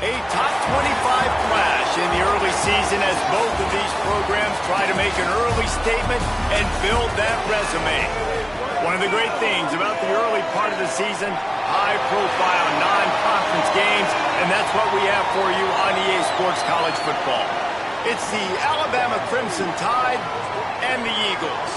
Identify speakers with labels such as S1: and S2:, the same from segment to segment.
S1: A top 25 clash in the early season as both of these programs try to make an early statement and build that resume. One of the great things about the early part of the season, high-profile non-conference games, and that's what we have for you on EA Sports College Football. It's the Alabama Crimson Tide and the Eagles.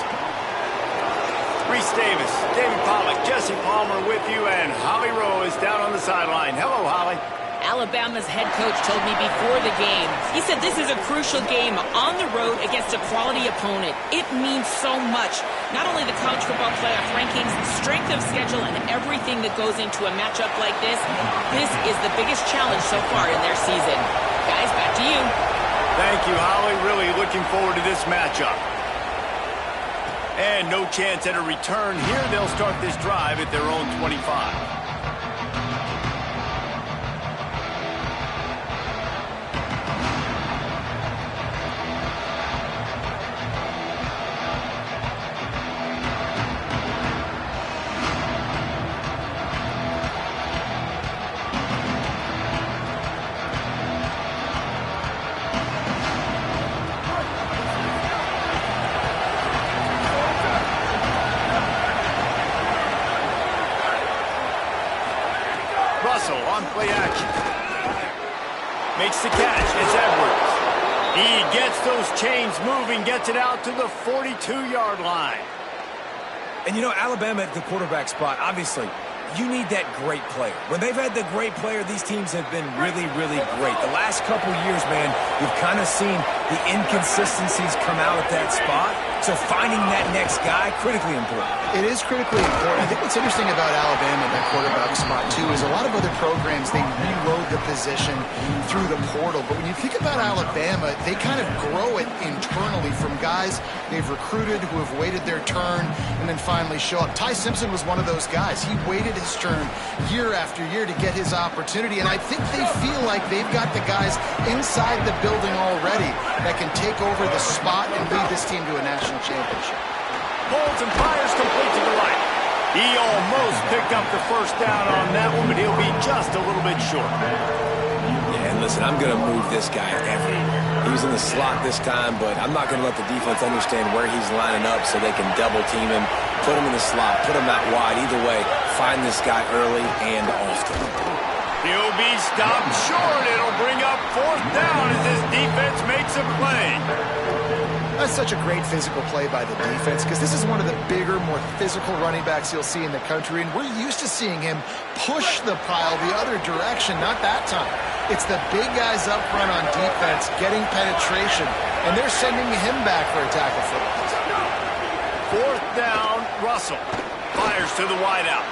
S1: Reese Davis, David Pollack, Jesse Palmer with you, and Holly Rowe is down on the sideline. Hello, Holly.
S2: Alabama's head coach told me before the game, he said this is a crucial game on the road against a quality opponent. It means so much. Not only the college football playoff rankings, strength of schedule, and everything that goes into a matchup like this. This is the biggest challenge so far in their season. Guys, back to you.
S1: Thank you, Holly. Really looking forward to this matchup. And no chance at a return here. They'll start this drive at their own 25. On play action. Makes the catch. It's Edwards. He gets those chains moving, gets it out to the 42-yard line.
S3: And, you know, Alabama at the quarterback spot, obviously, you need that great player. When they've had the great player, these teams have been really, really great. The last couple years, man, you've kind of seen The inconsistencies come out at that spot. So finding that next guy, critically important.
S4: It is critically important. I think what's interesting about Alabama, that quarterback spot, too, is a lot of other programs, they reload the position through the portal. But when you think about Alabama, they kind of grow it internally from guys they've recruited who have waited their turn and then finally show up. Ty Simpson was one of those guys. He waited his turn year after year to get his opportunity. And I think they feel like they've got the guys inside the building already that can take over the spot and lead this team to a national championship.
S1: Pulls and fires complete to the right. He almost picked up the first down on that one, but he'll be just a little bit short.
S3: Yeah, and listen, I'm going to move this guy everywhere. He was in the slot this time, but I'm not going to let the defense understand where he's lining up so they can double team him, put him in the slot, put him out wide. Either way, find this guy early and often.
S1: He'll be stopped short. It'll bring up fourth down as this defense makes a play.
S4: That's such a great physical play by the defense because this is one of the bigger, more physical running backs you'll see in the country, and we're used to seeing him push the pile the other direction, not that time. It's the big guys up front on defense getting penetration, and they're sending him back for a tackle for loss.
S1: Fourth down, Russell fires to the wideout.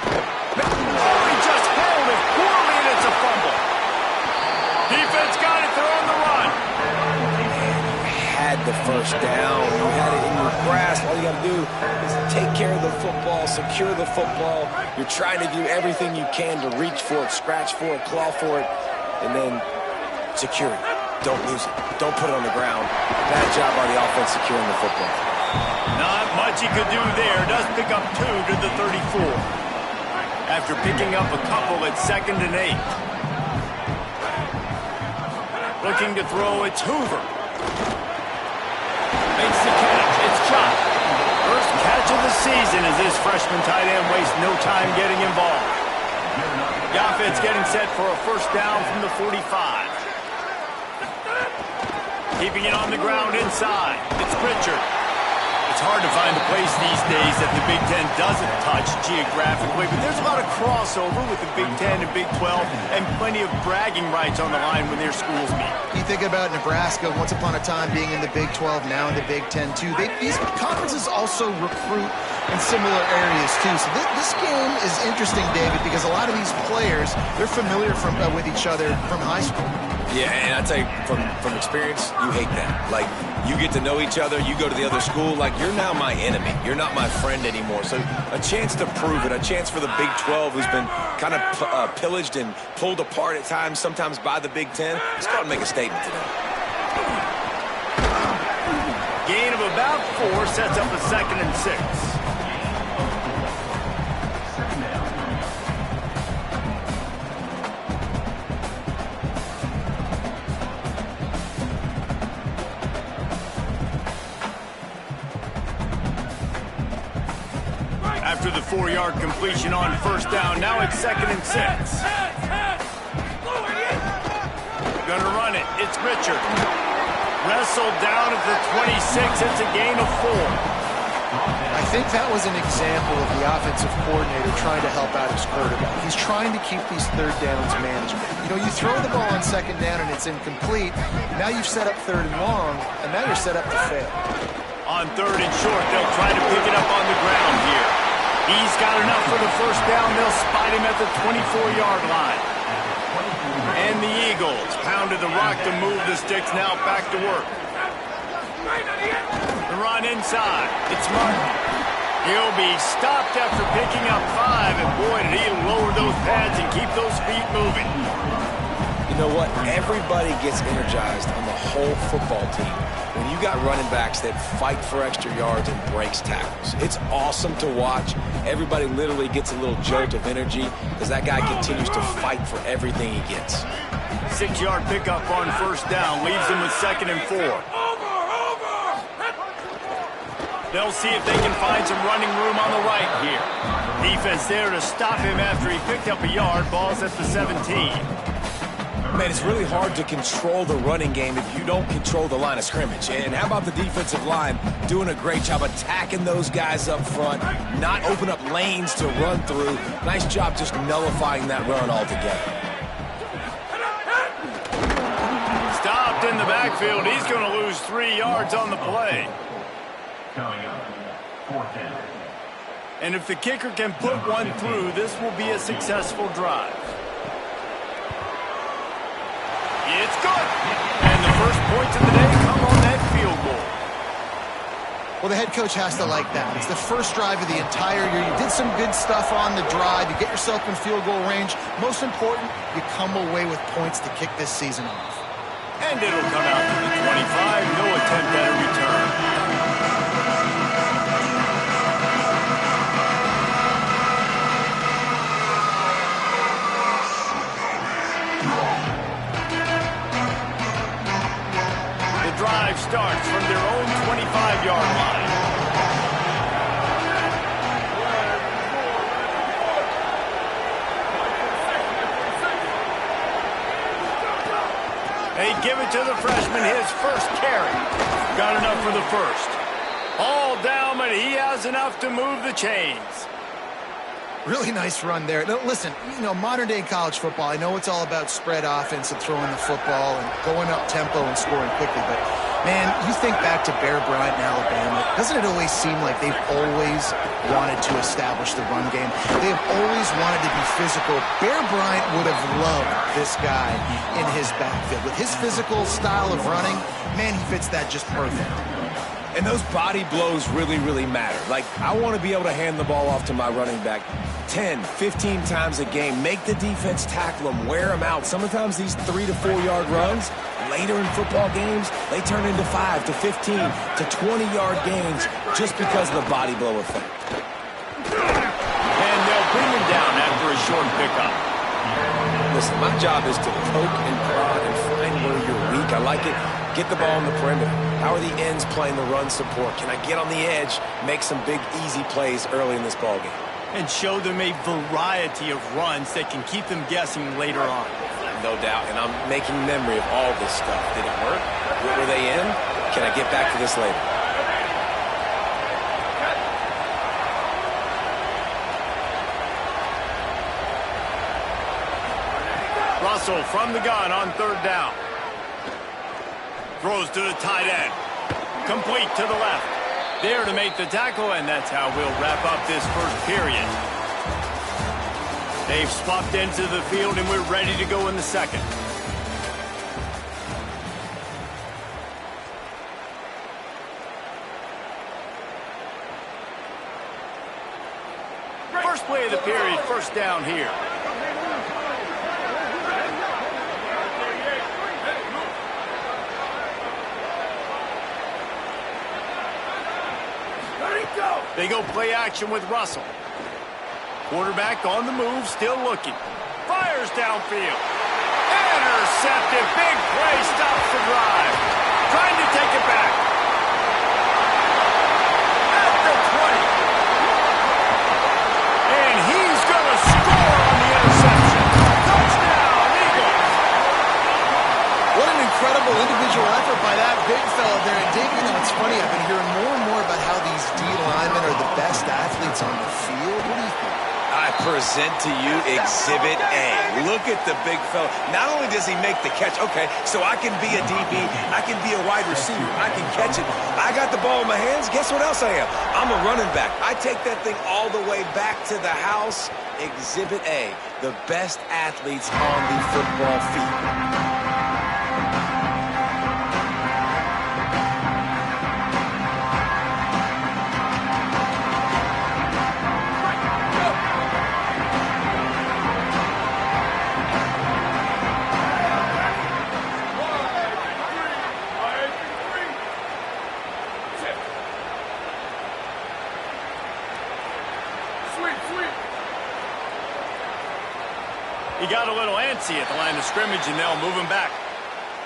S1: Oh, he just held it poorly, and it's a fumble. Defense got it. They're on the run.
S3: Had the first down. You had it in your grasp. All you got to do is take care of the football, secure the football. You're trying to do everything you can to reach for it, scratch for it, claw for it, and then secure it. Don't lose it. Don't put it on the ground. Bad job by the offense securing the football.
S1: Not much he could do there. Does pick up 2 to the 34. After picking up a couple at 2nd and 8. Looking to throw, it's Hoover. Makes the catch. It's Chop. First catch of the season as this freshman tight end wastes no time getting involved. The offense getting set for a first down from the 45. Keeping it on the ground inside. It's Pritchard. It's hard to find a place these days that the Big Ten doesn't touch geographically, but there's a lot of crossover with the Big Ten and Big 12 and plenty of bragging rights on the line when their schools meet.
S4: You think about Nebraska, once upon a time being in the Big 12, now in the Big 10 too. These conferences also recruit in similar areas too. So this game is interesting, David, because a lot of these players, they're familiar with each other from high school.
S3: Yeah, and I tell you, from experience, you hate that. Like, you get to know each other, you go to the other school, like, you're now my enemy. You're not my friend anymore. So a chance to prove it, a chance for the Big 12, who's been kind of pillaged and pulled apart at times, sometimes by the Big 10. Let's go out and make a statement today.
S1: Gain of about 4 sets up a 2nd and 6. After the 4-yard completion on first down, now it's 2nd and 6. Gonna run it. It's Richard. Wrestled down at the 26. It's a gain of 4.
S4: I think that was an example of the offensive coordinator trying to help out his quarterback. He's trying to keep these third downs manageable. You know, you throw the ball on 2nd down and it's incomplete. Now you've set up 3rd and long, and now you're set up to fail.
S1: On 3rd and short, they'll try to pick it up on the ground here. He's got enough for the first down. They'll spot him at the 24-yard line. And the Eagles pounded the rock to move the sticks. Now back to work. The run inside. It's Martin. He'll be stopped after picking up 5. And boy, did he lower those pads and keep those feet moving.
S3: You know what? Everybody gets energized on the whole football team when you got running backs that fight for extra yards and breaks tackles. It's awesome to watch. Everybody literally gets a little jolt of energy as that guy continues to fight for everything he gets.
S1: 6-yard pickup on first down leaves him with 2nd and 4. They'll see if they can find some running room on the right here. Defense there to stop him after he picked up a yard. Ball's at the 17.
S3: Man, it's really hard to control the running game if you don't control the line of scrimmage. And how about the defensive line doing a great job attacking those guys up front, not open up lanes to run through. Nice job just nullifying that run altogether.
S1: stopped in the backfield. He's going to lose 3 yards on the play. And if the kicker can put one through, this will be a successful drive. It's good. And the first points of the day come on that field goal.
S4: Well, the head coach has to like that. It's the first drive of the entire year. You did some good stuff on the drive. You get yourself in field goal range. Most important, you come away with points to kick this season off.
S1: And it'll come out to the 25. No attempt at a return. The drive starts from their own 25-yard line. They give it to the freshman, his first carry. Got enough for the first. All down, but he has enough to move the chains.
S4: Really nice run there. Now, listen, modern-day college football, I know it's all about spread offense and throwing the football and going up tempo and scoring quickly, but, man, you think back to Bear Bryant in Alabama, doesn't it always seem like they've always wanted to establish the run game? They have always wanted to be physical. Bear Bryant would have loved this guy in his backfield. With his physical style of running, man, he fits that just perfect.
S3: And those body blows really, really matter. Like, I want to be able to hand the ball off to my running back 10, 15 times a game. Make the defense tackle them, wear them out. Sometimes these 3 to 4 yard runs, later in football games, they turn into 5 to 15 to 20-yard gains just because of the body blow effect.
S1: And they'll bring him down after a short pickup.
S3: Listen, my job is to poke and prod and find where you're weak. I like it. Get the ball in the perimeter. How are the ends playing the run support? Can I get on the edge, make some big, easy plays early in this ballgame?
S1: And show them a variety of runs that can keep them guessing later on.
S3: No doubt, and I'm making memory of all this stuff. Did it work? What were they in? Can I get back to this later?
S1: Russell from the gun on 3rd down. Throws to the tight end. Complete to the left. There to make the tackle, and that's how we'll wrap up this first period. They've swapped into the field, and we're ready to go in the second. First play of the period, first down here. They go play action with Russell. Quarterback on the move, still looking. Fires downfield. Intercepted. Big play, stops the drive. Trying to take it back. At the 20. And he's going to score on the interception. Touchdown, Eagles.
S4: What an incredible individual effort by that big fella there. And Dave, it's funny, I've been hearing more and more about how these D linemen are the best athletes on the field. What do you think?
S3: I present to you Exhibit A. Look at the big fella. Not only does he make the catch, okay, so I can be a DB, I can be a wide receiver, I can catch it. I got the ball in my hands, guess what else I am? I'm a running back. I take that thing all the way back to the house. Exhibit A, the best athletes on the football field.
S1: He got a little antsy at the line of scrimmage, and they'll move him back.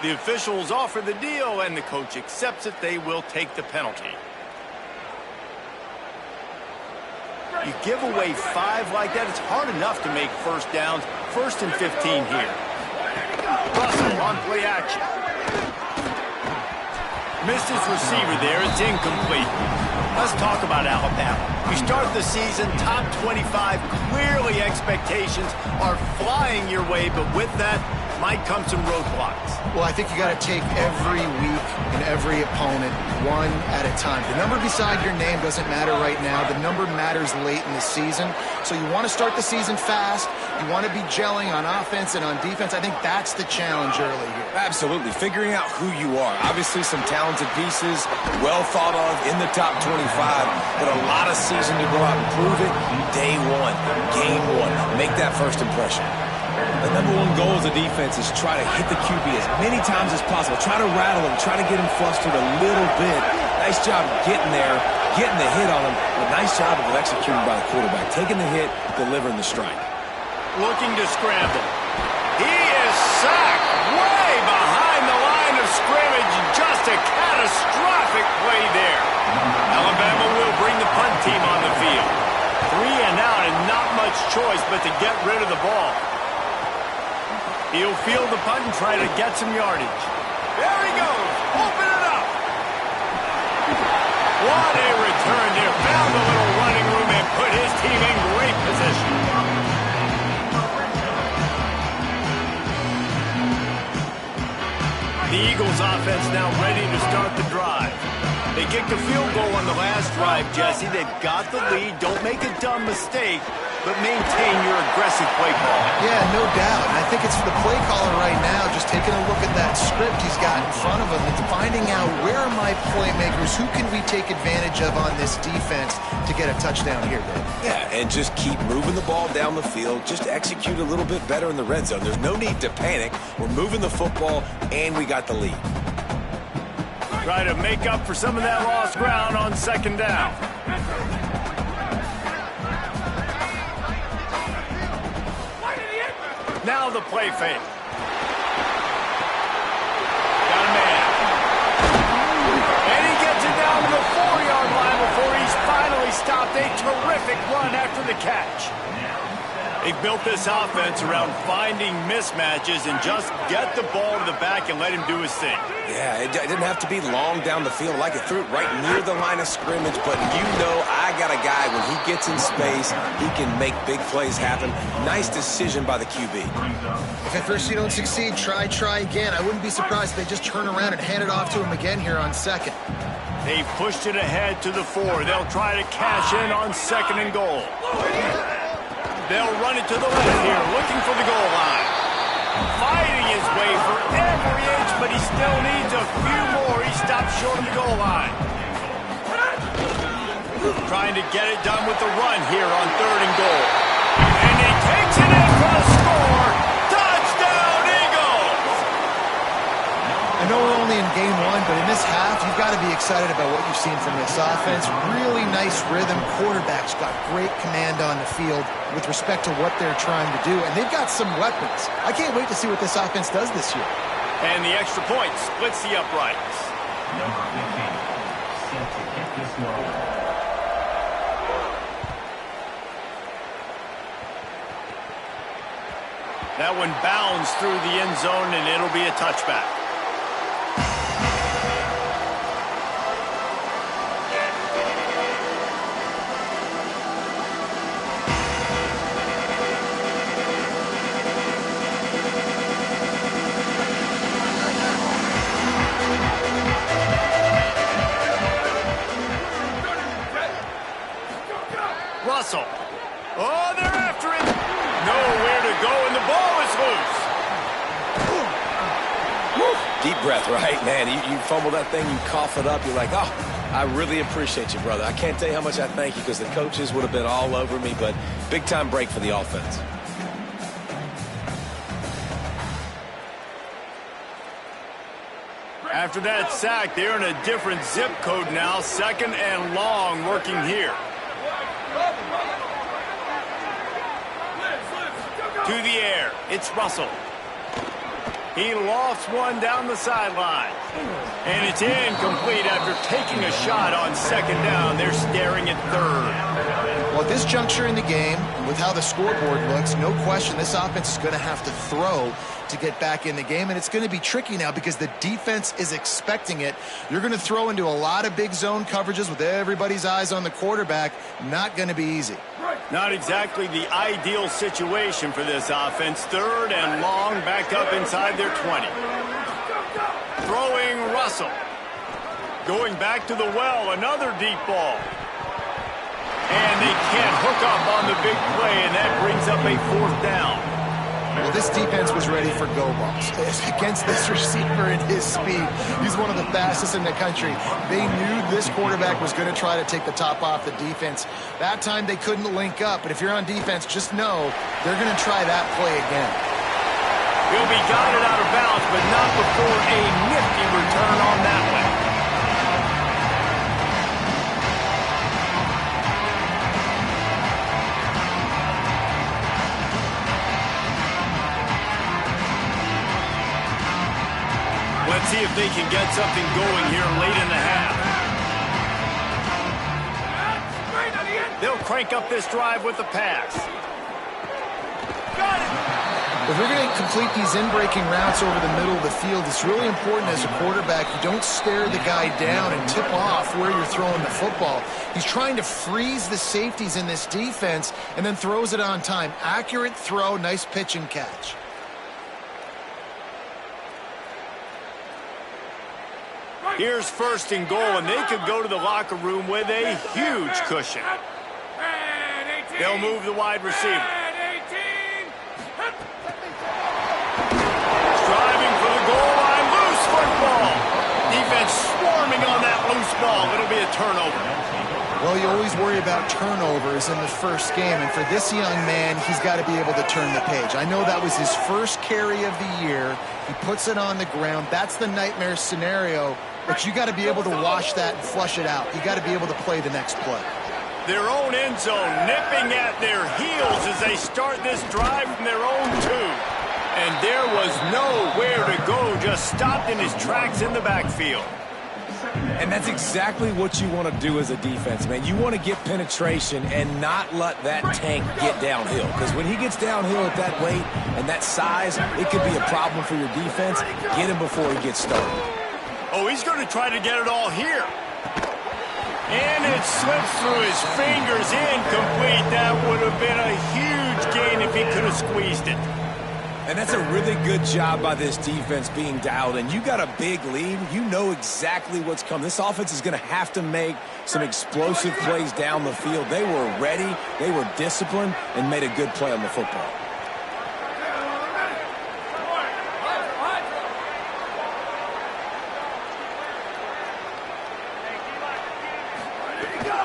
S1: The officials offer the deal, and the coach accepts it. They will take the penalty. You give away 5 like that, it's hard enough to make first downs. 1st and 15 here. Russell on play action. Missed his receiver there. It's incomplete. Let's talk about Alabama. You start the season top 25. Clearly expectations are flying your way, but with that might come some roadblocks.
S4: Well, I think you got to take every week and every opponent one at a time. The number beside your name doesn't matter right now. The number matters late in the season. So you want to start the season fast. You want to be gelling on offense and on defense. I think that's the challenge early here.
S3: Absolutely. Figuring out who you are. Obviously some talented pieces, well thought of in the top 25, but a lot of season to go out and prove it. Day one, game one. Make that first impression.
S5: The number one goal as a defense is try to hit the QB as many times as possible. Try to rattle him. Try to get him flustered a little bit. Nice job getting there, getting the hit on him. But nice job of executing by the quarterback. Taking the hit, delivering the strike.
S1: Looking to scramble. He is sacked way behind the line of scrimmage. Just a catastrophic play there. Alabama will bring the punt team on the field. 3 and out and not much choice but to get rid of the ball. He'll field the punt and try to get some yardage. There he goes. Open it up. What a return there. Found a little running room and put his team in great position. The Eagles offense now ready to start the drive. They kicked a field goal on the last drive, Jesse. They've got the lead. Don't make a dumb mistake, but maintain your aggressive play call.
S4: Yeah, no doubt. And I think it's for the play caller right now, just taking a look at that script he's got in front of him and finding out where are my playmakers, who can we take advantage of on this defense to get a touchdown here, Dave.
S3: Yeah, and just keep moving the ball down the field. Just execute a little bit better in the red zone. There's no need to panic. We're moving the football, and we got the lead.
S1: Try to make up for some of that lost ground on second down. Now the play fake. Got a man. And he gets it down to the 4-yard line before he's finally stopped. A terrific run after the catch. They built this offense around finding mismatches and just get the ball to the back and let him do his thing.
S3: Yeah, it didn't have to be long down the field. Like it threw it right near the line of scrimmage, but you know I got a guy, when he gets in space, he can make big plays happen. Nice decision by the QB.
S4: If at first you don't succeed, try again. I wouldn't be surprised if they just turn around and hand it off to him again here on second.
S1: They pushed it ahead to the 4. They'll try to cash in on second and goal. They'll run it to the left here, looking for the goal line. Fighting his way for every inch, but he still needs a few more. He stops short of the goal line. Trying to get it done with the run here on third and goal. And he takes it in for the score. Touchdown, Eagles!
S4: I know we're only in game one, but in this half, you've got to be excited about what you've seen from this offense. Really nice rhythm. Quarterback's got great command on the field with respect to what they're trying to do, and they've got some weapons. I can't wait to see what this offense does this year.
S1: And the extra point splits the uprights.
S6: Number 15, set to kick this one.
S1: That one bounds through the end zone, and it'll be a touchback. Russell. Oh, they're after it. Nowhere to go, and the ball is loose.
S3: Deep breath, right? Man, you fumble that thing, you cough it up, you're like, oh, I really appreciate you, brother. I can't tell you how much I thank you, because the coaches would have been all over me, but big-time break for the offense.
S1: After that sack, they're in a different zip code now. Second and long working here. To the air, it's Russell. He lofts one down the sideline. And it's incomplete after taking a shot on second down. They're staring at third.
S4: Well, at this juncture in the game, and with how the scoreboard looks, no question this offense is going to have to throw to get back in the game, and it's going to be tricky now because the defense is expecting it. You're going to throw into a lot of big zone coverages with everybody's eyes on the quarterback. Not going to be easy.
S1: Not exactly the ideal situation for this offense. 3rd and long, back up inside their 20. Throwing Russell. Going back to the well, another deep ball. And they can't hook up on the big play, and that brings up a 4th down.
S4: Well, this defense was ready for go balls against this receiver and his speed. He's one of the fastest in the country. They knew this quarterback was going to try to take the top off the defense. That time they couldn't link up, but if you're on defense, just know they're going to try that play again.
S1: He'll be guided out of bounds, but not before a nifty return on that one. Let's see if they can get something going here late in the half. They'll crank up this drive with the pass. Got it!
S4: If you're going to complete these in-breaking routes over the middle of the field, it's really important as a quarterback you don't stare the guy down and tip off where you're throwing the football. He's trying to freeze the safeties in this defense and then throws it on time. Accurate throw, nice pitch and catch.
S1: Here's 1st and goal, and they could go to the locker room with a huge cushion. They'll move the wide receiver. Driving for the goal line, loose football. Defense swarming on that loose ball. It'll be a turnover.
S4: Well, you always worry about turnovers in the first game, and for this young man, he's got to be able to turn the page. I know that was his first carry of the year. He puts it on the ground. That's the nightmare scenario, but you got to be able to wash that and flush it out. You got to be able to play the next play.
S1: Their own end zone nipping at their heels as they start this drive from their own 2. And there was nowhere to go, just stopped in his tracks in the backfield.
S5: And that's exactly what you want to do as a defense, man. You want to get penetration and not let that tank get downhill. Because when he gets downhill at that weight and that size, it could be a problem for your defense. Get him before he gets started.
S1: Oh, he's going to try to get it all here. And it slips through his fingers, incomplete. That would have been a huge gain if he could have squeezed it.
S5: And that's a really good job by this defense being dialed in. You got a big lead. You know exactly what's coming. This offense is going to have to make some explosive plays down the field. They were ready, they were disciplined, and made a good play on the football.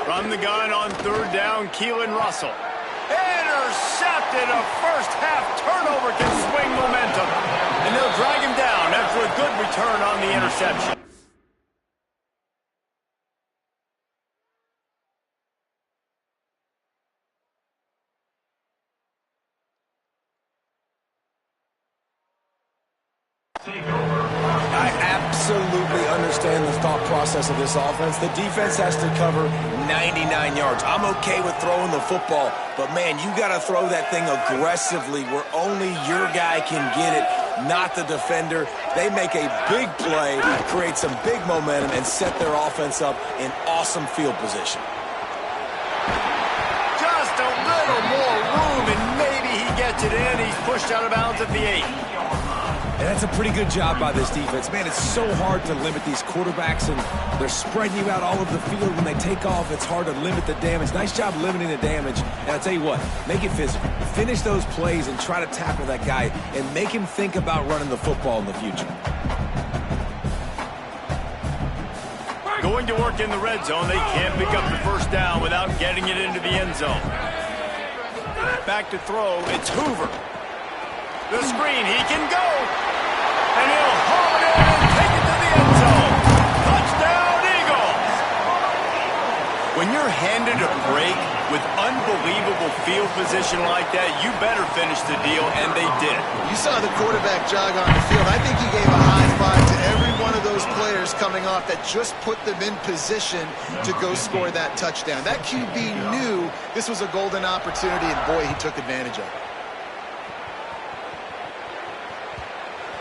S1: From the gun on 3rd down, Keelan Russell. Intercepted. A first-half turnover can swing momentum. And they'll drag him down after a good return on the interception.
S5: I absolutely understand the thought process of this offense. The defense has to cover 99 yards. I'm okay with throwing the football, but man, you got to throw that thing aggressively where only your guy can get it, not the defender. They make a big play, create some big momentum, and set their offense up in awesome field position.
S1: Just a little more room, and maybe he gets it in. He's pushed out of bounds at the 8.
S5: And that's a pretty good job by this defense. Man, it's so hard to limit these quarterbacks, and they're spreading you out all over the field. When they take off, it's hard to limit the damage. Nice job limiting the damage. And I'll tell you what, make it physical. Finish those plays and try to tackle that guy and make him think about running the football in the future.
S1: Going to work in the red zone. They can't pick up the first down without getting it into the end zone. Back to throw. It's Hoover. The screen. He can go. And he'll haul it in and take it to the end zone. Touchdown, Eagles. When you're handed a break with unbelievable field position like that, you better finish the deal, and they did.
S4: You saw the quarterback jog on the field. I think he gave a high five to every one of those players coming off that just put them in position to go score that touchdown. That QB knew this was a golden opportunity, and boy, he took advantage of it.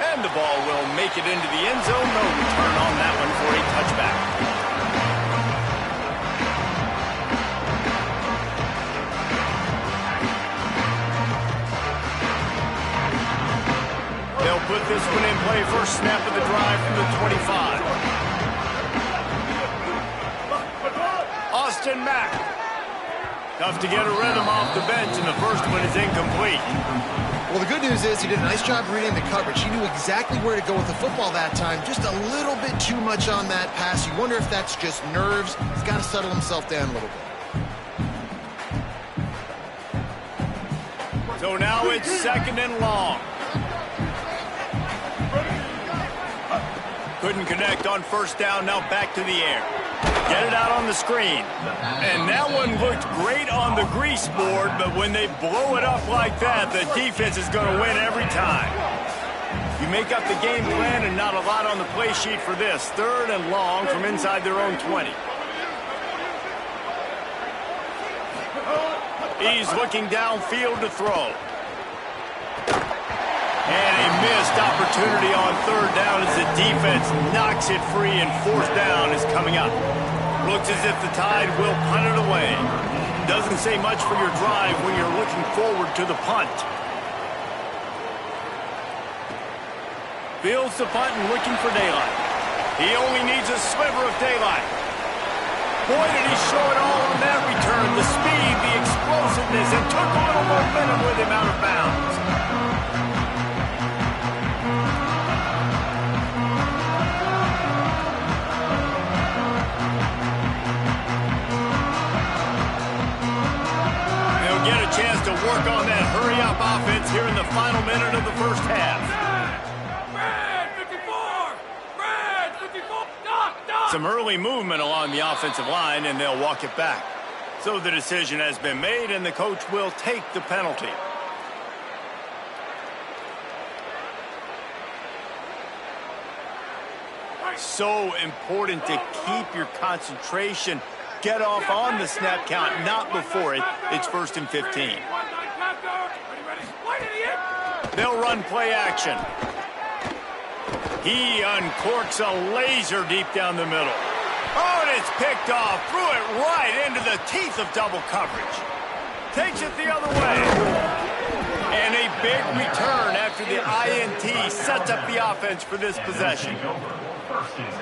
S1: And the ball will make it into the end zone. No return on that one for a touchback. They'll put this one in play. First snap of the drive from the 25. Austin Mack. Tough to get a rhythm off the bench, and the first one is incomplete.
S4: Well, the good news is he did a nice job reading the coverage. He knew exactly where to go with the football that time. Just a little bit too much on that pass. You wonder if that's just nerves. He's got to settle himself down a little bit.
S1: So now it's 2nd and long. Couldn't connect on first down. Now back to the air. Get it out on the screen. And that one looked great on the grease board, but when they blow it up like that, the defense is going to win every time. You make up the game plan and not a lot on the play sheet for this. 3rd and long from inside their own 20. He's looking downfield to throw. And a missed opportunity on 3rd down as the defense knocks it free, and 4th down is coming up. Looks as if the Tide will punt it away. Doesn't say much for your drive when you're looking forward to the punt. Fields the punt and looking for daylight. He only needs a sliver of daylight. Boy, did he show it all on that return. The speed, the explosiveness, and took a little momentum with him out of bounds. Get a chance to work on that hurry-up offense here in the final minute of the first half. Some early movement along the offensive line, and they'll walk it back. So the decision has been made, and the coach will take the penalty. So important to keep your concentration. Get off on the snap count, not before it. It's 1st and 15. They'll run play action. He uncorks a laser deep down the middle. Oh, and it's picked off. Threw it right into the teeth of double coverage. Takes it the other way. And a big return after the INT sets up the offense for this possession.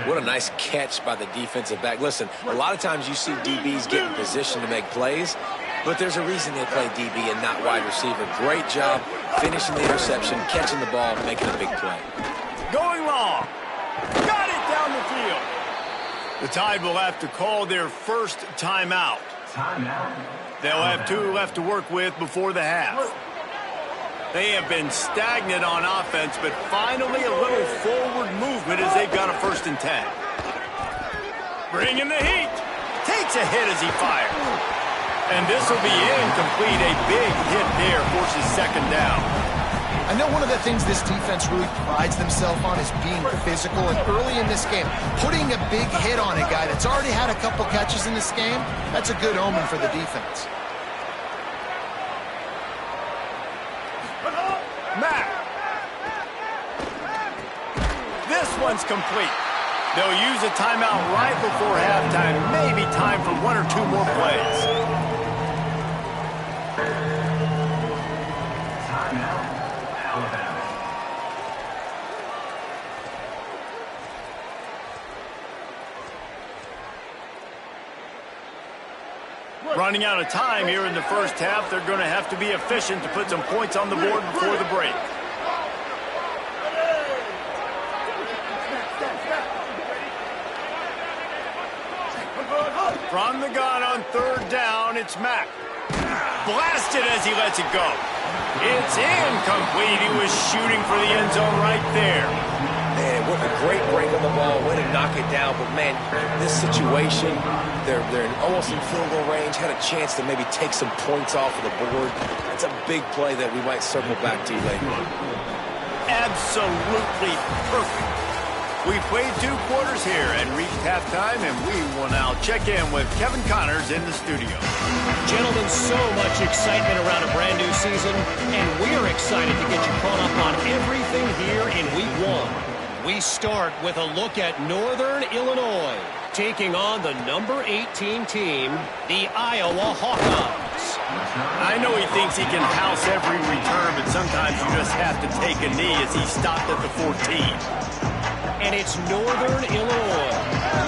S3: What a nice catch by the defensive back. Listen, a lot of times you see DBs get in position to make plays, but there's a reason they play DB and not wide receiver. Great job finishing the interception, catching the ball, making a big play.
S1: Going long. Got it down the field. The Tide will have to call their first timeout. They'll have 2 left to work with before the half. They have been stagnant on offense, but finally a little forward movement as they've got a 1st and 10. Bringing the heat. Takes a hit as he fires. And this will be incomplete. A big hit there forces 2nd down.
S4: I know one of the things this defense really prides themselves on is being physical, and early in this game, putting a big hit on a guy that's already had a couple catches in this game, that's a good omen for the defense.
S1: Mack. This one's complete. They'll use a timeout right before halftime. Maybe time for 1 or 2 more plays.
S6: Timeout, Alabama.
S1: Running out of time here in the first half. They're going to have to be efficient to put some points on the board before the break. From the gun on 3rd down, it's Mack. Blasted as he lets it go. It's incomplete. He was shooting for the end zone right there.
S3: Man, what
S5: a great break on the ball, way to knock it down. But, man, this situation, they're almost in field goal range, had a chance to maybe take some points off of the board. That's a big play that we might circle back to later.
S1: Absolutely perfect. We played 2 quarters here and reached halftime, and we will now check in with Kevin Connors in the studio.
S7: Gentlemen, so much excitement around a brand new season, and we're excited to get you caught up on everything here in Week 1. We start with a look at Northern Illinois, taking on the number 18 team, the Iowa Hawkeyes.
S1: I know he thinks he can house every return, but sometimes you just have to take a knee as he stopped at the 14.
S7: And it's Northern Illinois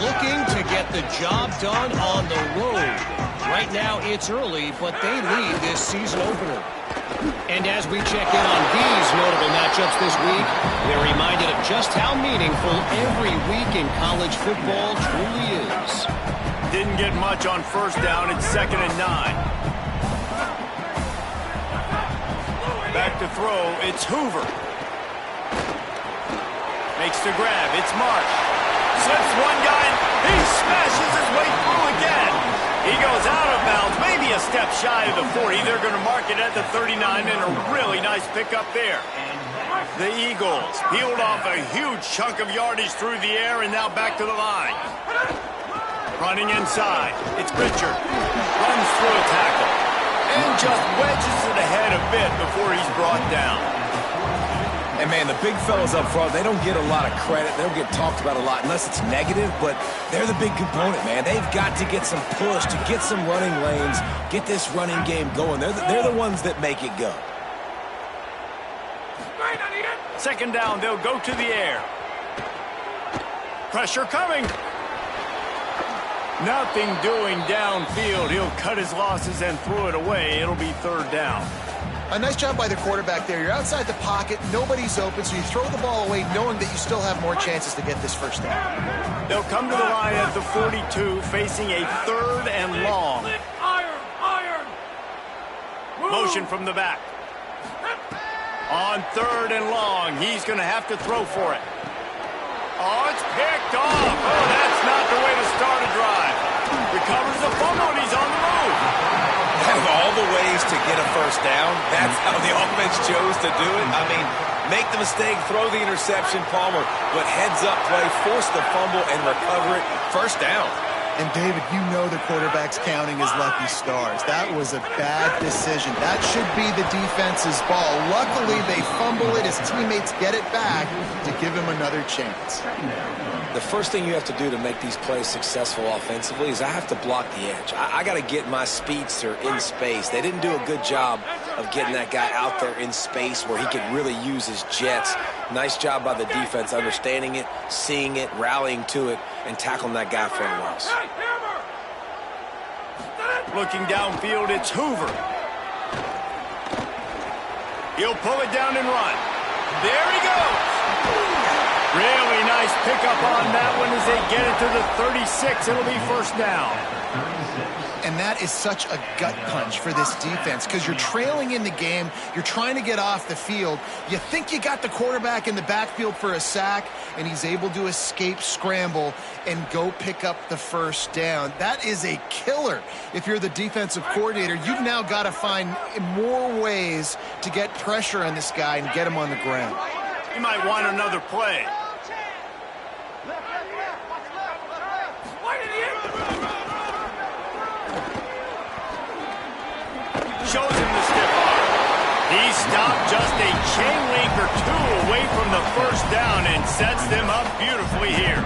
S7: looking to get the job done on the road. Right now it's early, but they lead this season opener. And as we check in on these notable matchups this week, we're reminded of just how meaningful every week in college football truly is.
S1: Didn't get much on first down. It's 2nd and 9. Back to throw. It's Hoover. Makes the grab. It's Marsh. Slips one guy. He smashes his way through again. He goes out of bounds, maybe a step shy of the 40. They're going to mark it at the 39, and a really nice pickup there. The Eagles peeled off a huge chunk of yardage through the air, and now back to the line. Running inside. It's Richard. Runs through a tackle. And just wedges it ahead a bit before he's brought down.
S5: And, man, the big fellas up front, they don't get a lot of credit. They don't get talked about a lot unless it's negative, but they're the big component, man. They've got to get some push, to get some running lanes, get this running game going. They're the ones that make it go.
S1: 2nd down, they'll go to the air. Pressure coming. Nothing doing downfield. He'll cut his losses and throw it away. It'll be 3rd down.
S4: A nice job by the quarterback there. You're outside the pocket, nobody's open, so you throw the ball away knowing that you still have more chances to get this first down.
S1: They'll come to the line at the 42, facing a 3rd and long. Motion from the back. On 3rd and long, he's going to have to throw for it. Oh, it's picked off. Oh, that's not the way to start a drive. Recovers the fumble, and he's on the move.
S5: Of all the ways to get a first down, that's how the offense chose to do it. I mean, make the mistake, throw the interception, Palmer, but heads-up play, force the fumble, and recover it. First down.
S4: And, David, you know the quarterback's counting his lucky stars. That was a bad decision. That should be the defense's ball. Luckily, they fumble it. His teammates get it back to give him another chance.
S5: The first thing you have to do to make these plays successful offensively is I have to block the edge. I got to get my speedster in space. They didn't do a good job of getting that guy out there in space where he could really use his jets. Nice job by the defense understanding it, seeing it, rallying to it, and tackling that guy for a loss.
S1: Looking downfield, it's Hoover. He'll pull it down and run. There he goes. Really nice pickup on that one as they get it to the 36. It'll be 1st down.
S4: And that is such a gut punch for this defense because you're trailing in the game. You're trying to get off the field. You think you got the quarterback in the backfield for a sack, and he's able to escape scramble and go pick up the 1st down. That is a killer. If you're the defensive coordinator, you've now got to find more ways to get pressure on this guy and get him on the ground.
S1: You might want another play. Shows him the stiff arm. He stopped just a chain link or 2 away from the 1st down and sets them up beautifully here.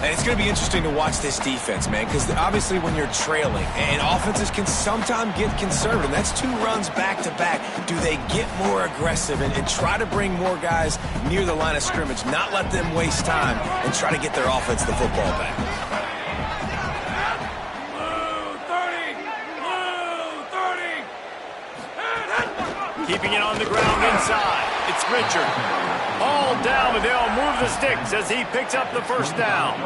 S5: And it's going to be interesting to watch this defense, man, because obviously when you're trailing, and offenses can sometimes get conservative. That's 2 runs back-to-back. Do they get more aggressive and try to bring more guys near the line of scrimmage, not let them waste time, and try to get their offense the football back?
S1: Keeping it on the ground inside. It's Richard. All down, but they'll move the sticks as he picks up the 1st down.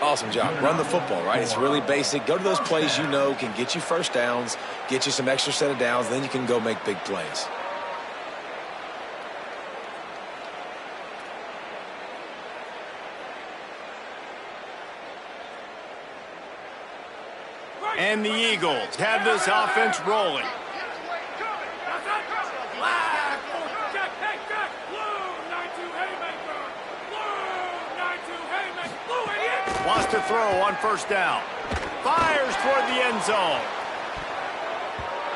S5: Awesome job. Run the football, right? It's really basic. Go to those plays you know can get you 1st downs, get you some extra set of downs, then you can go make big plays.
S1: And the Eagles have this offense rolling. Wants to throw on first down. Fires toward the end zone.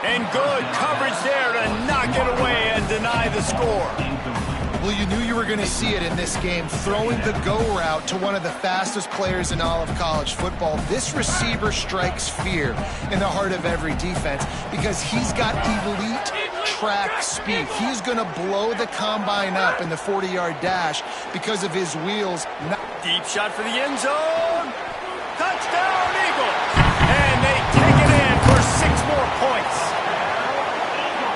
S1: And good coverage there to knock it away and deny the score.
S4: Well, you knew you were going to see it in this game, throwing the go route to one of the fastest players in all of college football. This receiver strikes fear in the heart of every defense because he's got elite track speed. He's going to blow the combine up in the 40-yard dash because of his wheels.
S1: Deep shot for the end zone. Touchdown, Eagles. And they take it in for 6 more points.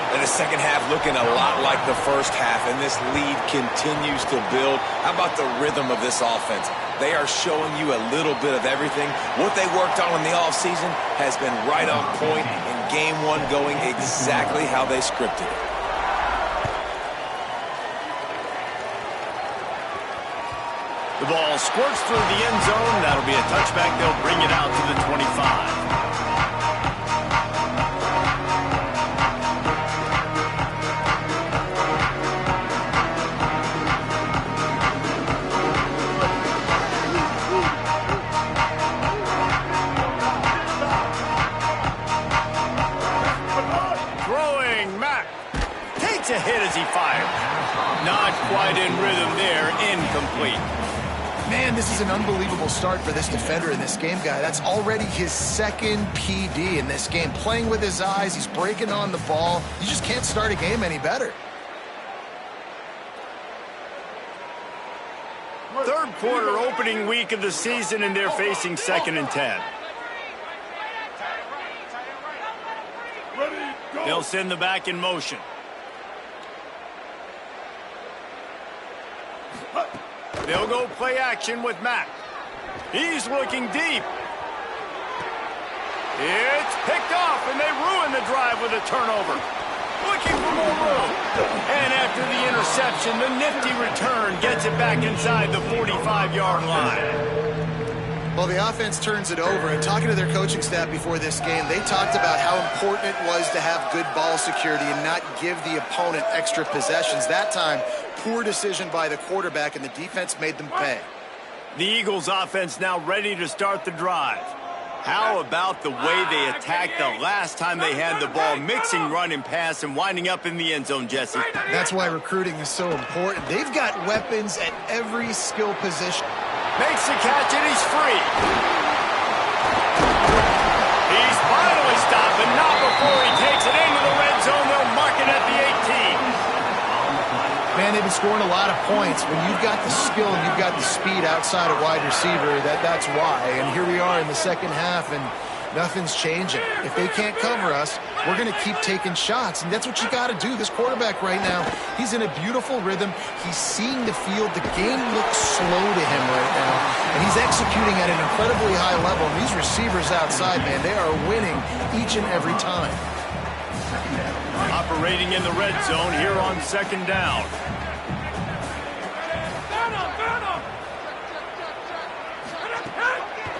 S5: And the second half looking a lot like the first half, and this lead continues to build. How about the rhythm of this offense? They are showing you a little bit of everything. What they worked on in the offseason has been right on point, and game one going exactly how they scripted it.
S1: The ball squirts through the end zone. That'll be a touchback. They'll bring it out to the 25. A hit as he fired. Not quite in rhythm there. Incomplete.
S4: Man, this is an unbelievable start for this defender in this game, guy. That's already his second PD in this game. Playing with his eyes, he's breaking on the ball. You just can't start a game any better.
S1: Third quarter opening week of the season, and they're facing 2nd and 10. They'll send the back in motion. They'll go play action with Mack. He's looking deep. It's picked off, and they ruin the drive with a turnover. Looking for more room. And after the interception, the nifty return gets it back inside the 45-yard line.
S4: Well, the offense turns it over, and talking to their coaching staff before this game, they talked about how important it was to have good ball security and not give the opponent extra possessions. That time, poor decision by the quarterback, and the defense made them pay.
S1: The Eagles offense now ready to start the drive. How about the way they attacked the last time they had the ball, mixing run and pass and winding up in the end zone, Jesse?
S4: That's why recruiting is so important. They've got weapons at every skill position.
S1: Makes the catch, and he's free. He's finally stopped, but not before he takes it into the red zone. They'll mark it at the 18.
S4: Man, they've been scoring a lot of points. When you've got the skill and you've got the speed outside of wide receiver, that's why. And here we are in the second half, and nothing's changing. If they can't cover us, we're going to keep taking shots, and that's what you got to do. This quarterback right now, he's in a beautiful rhythm. He's seeing the field. The game looks slow to him right now, and he's executing at an incredibly high level. And these receivers outside, man, they are winning each and every time.
S1: Operating in the red zone here on 2nd down.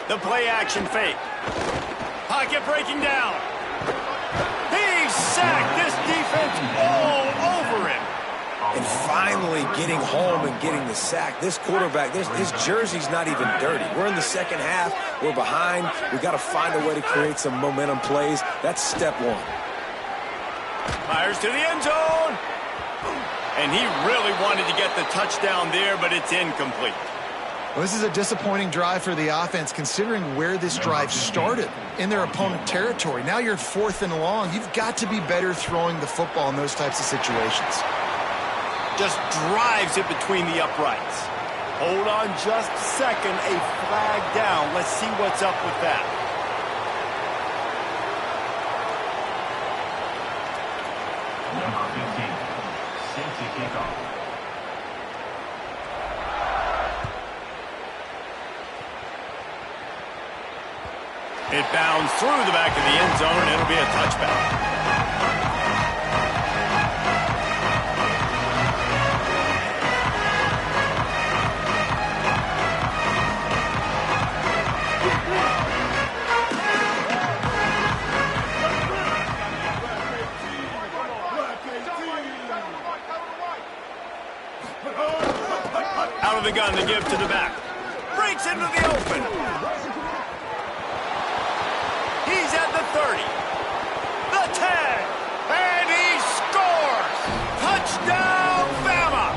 S1: The play action fake. Pocket breaking down. He's sacked. This defense all over him.
S5: And finally getting home and getting the sack. This quarterback, his jersey's not even dirty. We're in the second half. We're behind. We've got to find a way to create some momentum plays. That's step one.
S1: Fires to the end zone. And he really wanted to get the touchdown there, but it's incomplete.
S4: Well, this is a disappointing drive for the offense, considering where this drive started in their opponent territory. Now you're 4th and long. You've got to be better throwing the football in those types of situations.
S1: Just drives it between the uprights. Hold on just a second. A flag down. Let's see what's up with that.
S6: Number 15, safety kickoff.
S1: It bounds through the back of the end zone, and it'll be a touchback. Out of the gun to give to the back. Breaks into the open. He's at the 30. The 10. And he scores! Touchdown, Bama!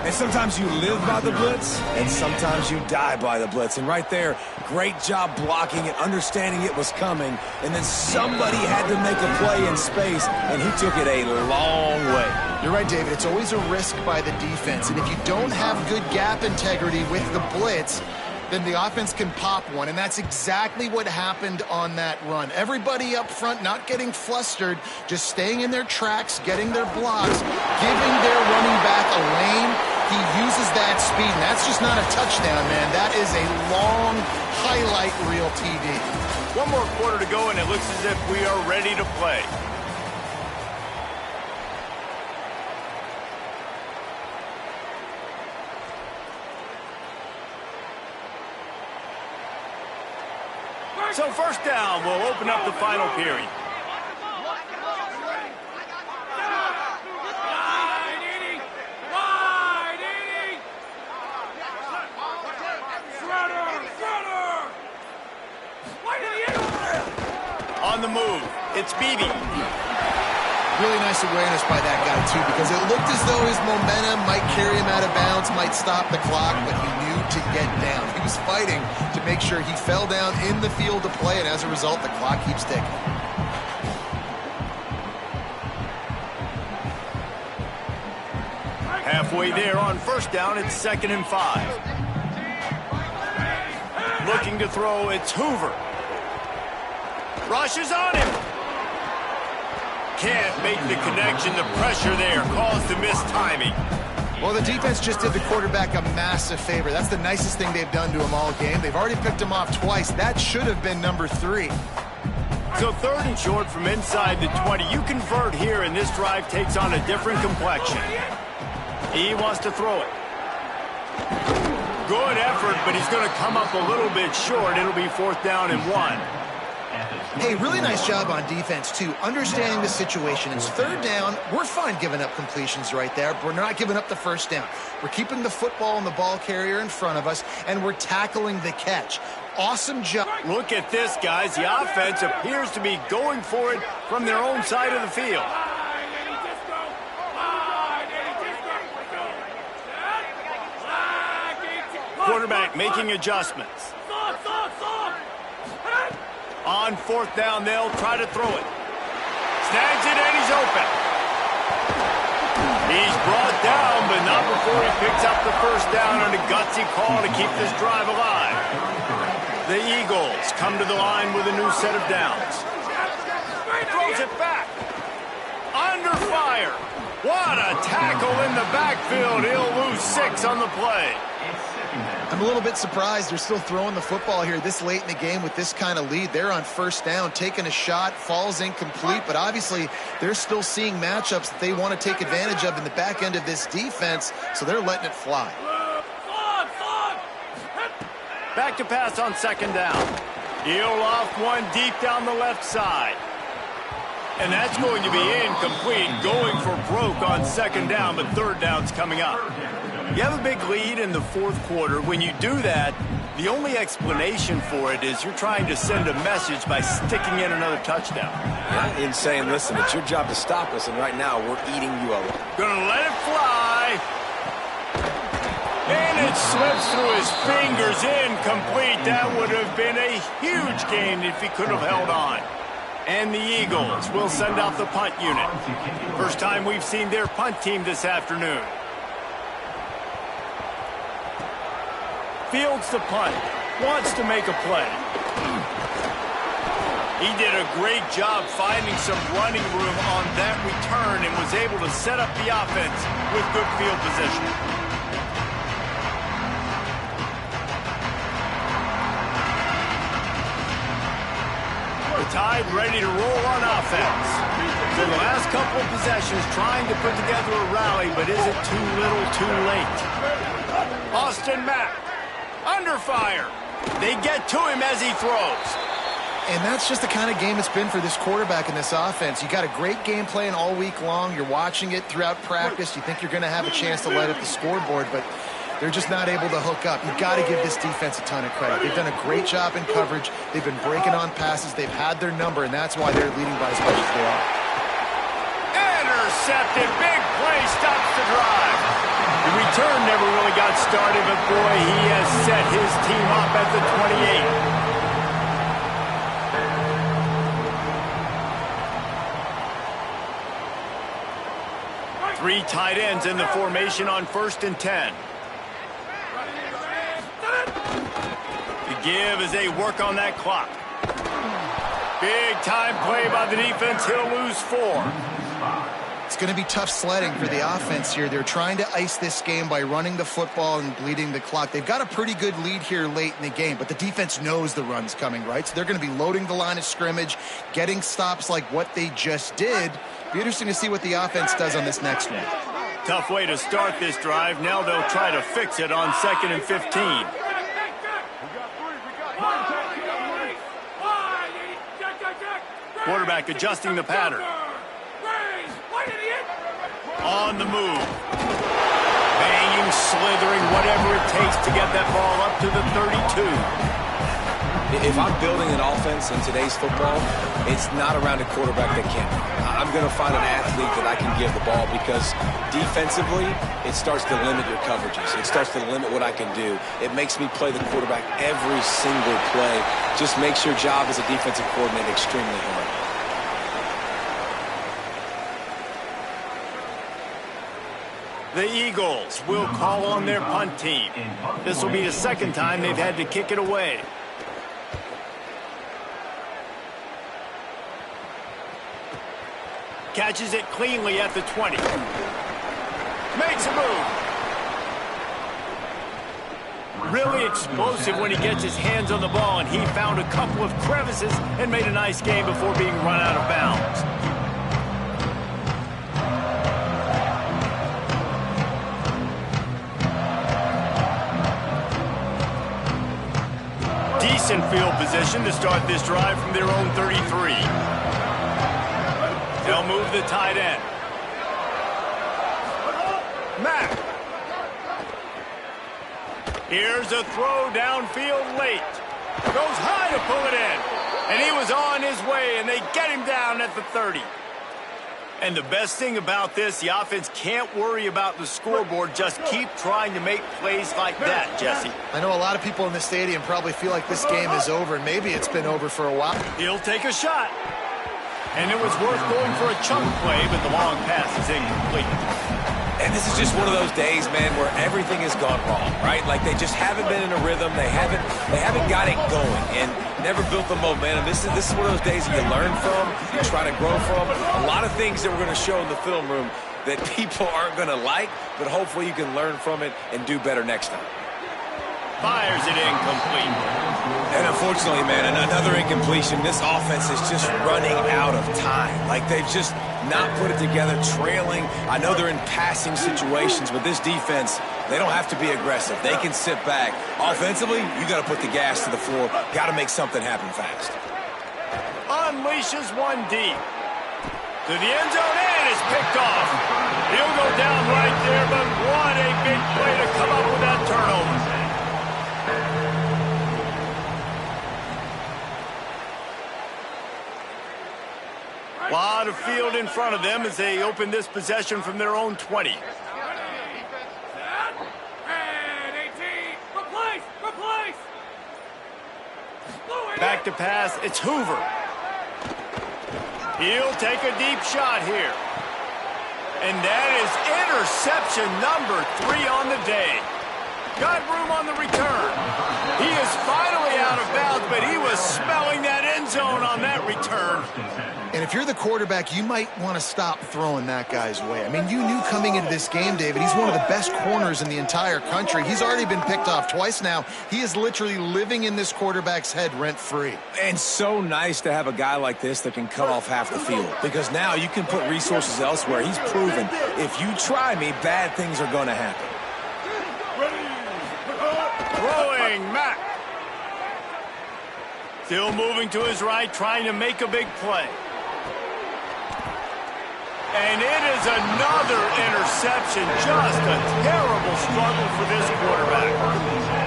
S5: And sometimes you live by the blitz, and sometimes you die by the blitz. And right there, great job blocking it, understanding it was coming, and then somebody had to make a play in space, and he took it a long way.
S4: You're right, David. It's always a risk by the defense, and if you don't have good gap integrity with the blitz, then the offense can pop one, and that's exactly what happened on that run. Everybody up front not getting flustered, just staying in their tracks, getting their blocks, giving their running back a lane. He uses that speed, and that's just not a touchdown, man. That is a long highlight reel TD.
S1: One more quarter to go, and it looks as if we are ready to play. So first down will open up the final period. On the move, it's Beebe.
S4: Really nice awareness by that guy, too, because it looked as though his momentum might carry him out of bounds, might stop the clock, but he knew to get down. He was fighting to make sure he fell down in the field to play, and as a result, the clock keeps ticking.
S1: Halfway there on first down, it's 2nd and 5. Looking to throw, it's Hoover. Rushes on him. Can't make the connection. The pressure there caused the missed timing.
S4: Well, the defense just did the quarterback a massive favor. That's the nicest thing they've done to him all game. They've already picked him off twice. That should have been number 3.
S1: So 3rd and short from inside the 20. You convert here, and this drive takes on a different complexion. He wants to throw it. Good effort, but he's going to come up a little bit short. It'll be 4th down and 1.
S4: Hey, really nice job on defense, too, understanding the situation. It's 3rd down. We're fine giving up completions right there, but we're not giving up the first down. We're keeping the football and the ball carrier in front of us, and we're tackling the catch. Awesome job.
S1: Look at this, guys. The offense appears to be going for it from their own side of the field. Quarterback making adjustments. On 4th down, they'll try to throw it. Snags it, and he's open. He's brought down, but not before he picks up the first down on a gutsy call to keep this drive alive. The Eagles come to the line with a new set of downs. Throws it back. Under fire. What a tackle in the backfield. He'll lose 6 on the play.
S4: I'm a little bit surprised they're still throwing the football here this late in the game with this kind of lead. They're on first down, taking a shot, falls incomplete, but obviously they're still seeing matchups that they want to take advantage of in the back end of this defense, so they're letting it fly.
S1: Back to pass on 2nd down. He'll off one deep down the left side. And that's going to be incomplete, going for broke on 2nd down, but 3rd down's coming up. You have a big lead in the 4th quarter. When you do that, the only explanation for it is you're trying to send a message by sticking in another touchdown.
S3: Yeah, in saying, listen, it's your job to stop us, and right now we're eating you alive.
S1: Gonna let it fly. And it slips through his fingers, incomplete. That would have been a huge gain if he could have held on. And the Eagles will send out the punt unit. First time we've seen their punt team this afternoon. Fields the punt, wants to make a play. He did a great job finding some running room on that return and was able to set up the offense with good field position. The Tide ready to roll on offense. So the last couple of possessions trying to put together a rally, but is it too little too late? Austin Mack. Under fire. They get to him as he throws.
S4: And that's just the kind of game it's been for this quarterback in this offense. You got a great game plan all week long. You're watching it throughout practice. You think you're going to have a chance to light up the scoreboard, but they're just not able to hook up. You've got to give this defense a ton of credit. They've done a great job in coverage. They've been breaking on passes. They've had their number, and that's why they're leading by as much as they are.
S1: Intercepted. Big play stops the drive. The return never really got started, but boy, he has set his team up at the 28. Three tight ends in the formation on 1st and 10. The give as they work on that clock. Big time play by the defense. He'll lose 4.
S4: It's going to be tough sledding for the offense here. They're trying to ice this game by running the football and bleeding the clock. They've got a pretty good lead here late in the game, but the defense knows the run's coming, right? So they're going to be loading the line of scrimmage, getting stops like what they just did. Be interesting to see what the offense does on this next one.
S1: Tough way to start this drive. Now they'll try to fix it on 2nd and 15. Quarterback adjusting the pattern. On the move. Banging, slithering, whatever it takes to get that ball up to the 32.
S5: If I'm building an offense in today's football, it's not around a quarterback that can't. I'm going to find an athlete that I can give the ball because defensively, it starts to limit your coverages. It starts to limit what I can do. It makes me play the quarterback every single play. Just makes your job as a defensive coordinator extremely hard.
S1: The Eagles will call on their punt team. This will be the 2nd time they've had to kick it away. Catches it cleanly at the 20. Makes a move. Really explosive when he gets his hands on the ball, and he found a couple of crevices and made a nice game before being run out of bounds. Decent field position to start this drive from their own 33. They'll move the tight end. Mack. Here's a throw downfield late. Goes high to pull it in. And he was on his way, and they get him down at the 30. And the best thing about this, the offense can't worry about the scoreboard. Just keep trying to make plays like that, Jesse.
S4: I know a lot of people in the stadium probably feel like this game is over, and maybe it's been over for a while.
S1: He'll take a shot. And it was worth going for a chunk play, but the long pass is incomplete.
S5: And this is just one of those days, man, where everything has gone wrong, right? Like they just haven't been in a rhythm. They haven't got it going and never built the momentum. This is one of those days that you learn from, you try to grow from. A lot of things that we're going to show in the film room that people aren't going to like, but hopefully you can learn from it and do better next time.
S1: Fires it incomplete.
S5: And unfortunately, man, another incompletion. This offense is just running out of time. Like they've just not put it together, trailing. I know they're in passing situations, but this defense, they don't have to be aggressive. They can sit back. Offensively, you got to put the gas to the floor. Got to make something happen fast.
S1: Unleashes one deep. To the end zone, and is picked off. He'll go down right there, but what a big play to come up with that turnover. A lot of field in front of them as they open this possession from their own 20. Back to pass, it's Hoover. He'll take a deep shot here. And that is interception number 3 on the day. Got room on the return. He is finally out of bounds, but he was smelling that end zone on that return.
S4: And if you're the quarterback, you might want to stop throwing that guy's way. I mean, you knew coming into this game, David, he's one of the best corners in the entire country. He's already been picked off twice now. He is literally living in this quarterback's head rent-free.
S5: And so nice to have a guy like this that can cut off half the field, because now you can put resources elsewhere. He's proven if you try me, bad things are going to happen.
S1: Throwing Mack. Still moving to his right, trying to make a big play. And it is another interception. Just a terrible struggle for this quarterback.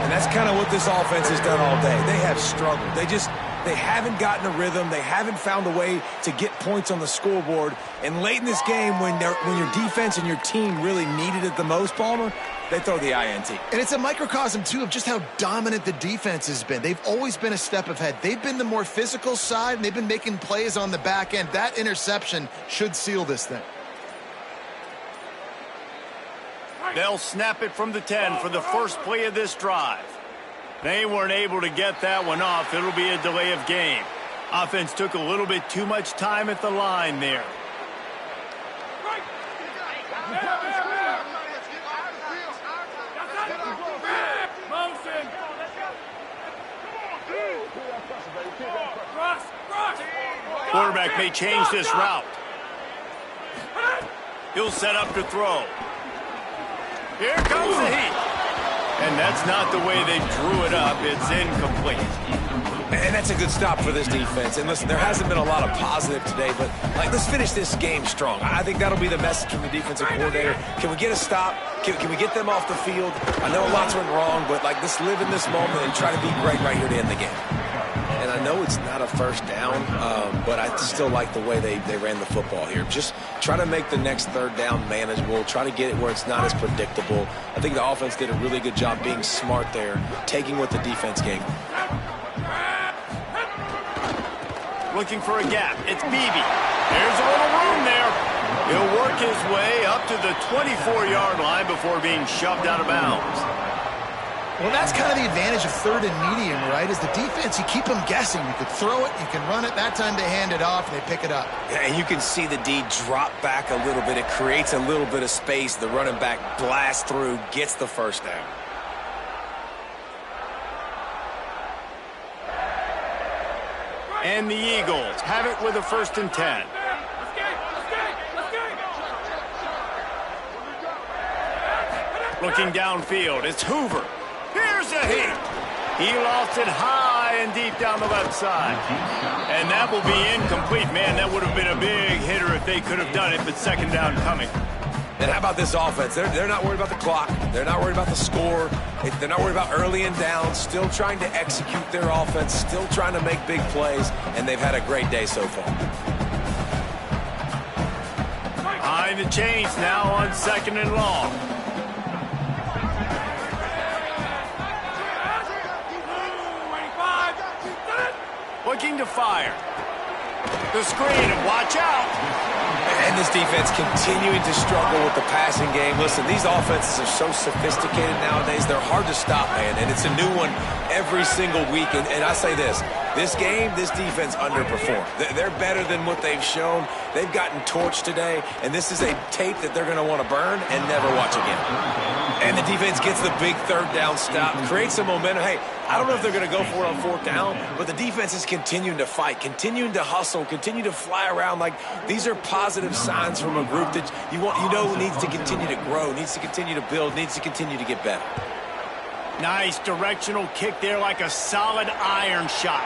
S5: And that's kind of what this offense has done all day. They have struggled. They haven't gotten a rhythm. They haven't found a way to get points on the scoreboard. And late in this game, when your defense and your team really needed it the most, Palmer, they throw the INT.
S4: And it's a microcosm, too, of just how dominant the defense has been. They've always been a step ahead. They've been the more physical side, and they've been making plays on the back end. That interception should seal this thing.
S1: They'll snap it from the 10 for the first play of this drive. They weren't able to get that one off. It'll be a delay of game. Offense took a little bit too much time at the line there. Quarterback may change this route. He'll set up to throw. Here comes the heat. And that's not the way they drew it up. It's incomplete.
S5: And that's a good stop for this defense. And listen, there hasn't been a lot of positive today, but let's finish this game strong. I think that'll be the message from the defensive coordinator. Can we get a stop? Can we get them off the field? I know lots went wrong, but let's live in this moment and try to be great right here to end the game. And I know it's not a first down, but I still like the way they ran the football here. Just try to make the next third down manageable. Try to get it where it's not as predictable. I think the offense did a really good job being smart there, taking what the defense gave them.
S1: Looking for a gap. It's Beebe. There's a little room there. He'll work his way up to the 24-yard line before being shoved out of bounds.
S4: Well, that's kind of the advantage of third and medium, right? Is the defense, you keep them guessing. You could throw it, you can run it. That time they hand it off and they pick it up.
S5: Yeah, and you can see the D drop back a little bit. It creates a little bit of space. The running back blasts through, gets the first down.
S1: And the Eagles have it with a 1st and 10. Looking downfield, it's Hoover. Here's a hit. He lost it high and deep down the left side. And that will be incomplete. Man, that would have been a big hitter if they could have done it, but 2nd down coming.
S5: And how about this offense? They're not worried about the clock. They're not worried about the score. They're not worried about early and down. Still trying to execute their offense. Still trying to make big plays. And they've had a great day so far.
S1: Behind the chains now on 2nd and long. Looking to fire. The screen, and watch out.
S5: And this defense continuing to struggle with the passing game. Listen, these offenses are so sophisticated nowadays. They're hard to stop, man. And it's a new one every single week. And I say this game, this defense underperformed. They're better than what they've shown. They've gotten torched today. And this is a tape that they're going to want to burn and never watch again. And the defense gets the big 3rd down stop, creates some momentum. Hey, I don't know if they're going to go for it on 4th down, but the defense is continuing to fight, continuing to hustle, continue to fly around. These are positive signs from a group that you know needs to continue to grow, needs to continue to build, needs to continue to get better.
S1: Nice directional kick there, like a solid iron shot.